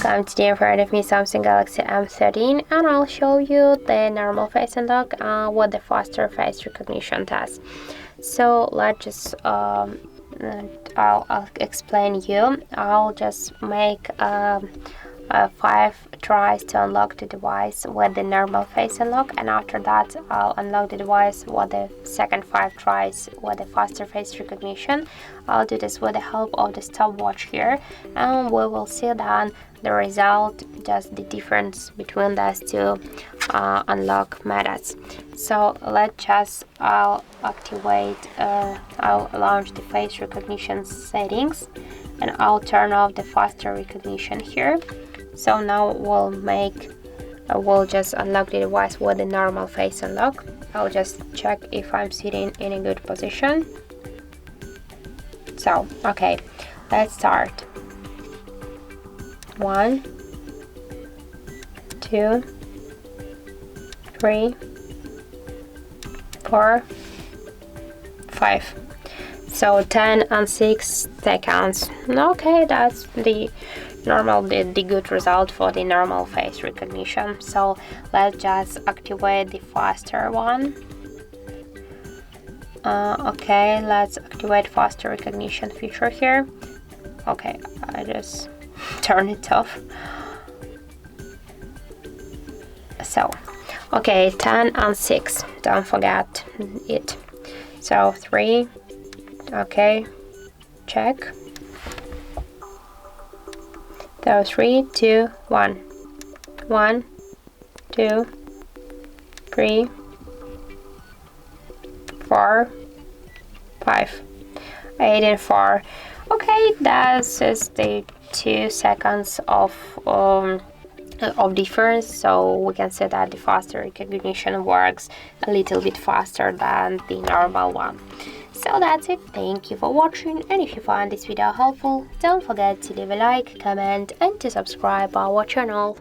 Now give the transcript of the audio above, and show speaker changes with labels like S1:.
S1: So today in front of me Samsung Galaxy M13, and I'll show you the normal face unlock with the faster face recognition test. So let's just I'll explain you. I'll just make 5 tries to unlock the device with the normal face unlock, and after that I'll unlock the device with the second 5 tries with the faster face recognition. I'll do this with the help of the stopwatch here, and we will see then the result, just the difference between those two unlock methods. So let's just I'll launch the face recognition settings, and I'll turn off the faster recognition here. So now we'll just unlock the device with the normal face unlock. I'll just check if I'm sitting in a good position. So okay, let's start. 1, 2, 3, 4, 5. So 10 and 6 seconds. Okay, that's the normal, the good result for the normal face recognition. So let's just activate the faster one. Okay, let's activate faster recognition feature here. Okay, I just turn it off. So okay, 10 and 6, don't forget it. So 3, okay, check. So 3, 2, 1. 1, 2, 3, 4, 5, 8 and 4. Okay, that's just the 2 seconds of difference, so we can say that the faster recognition works a little bit faster than the normal one. So that's it. Thank you for watching, and if you find this video helpful, don't forget to leave a like, comment and to subscribe our channel.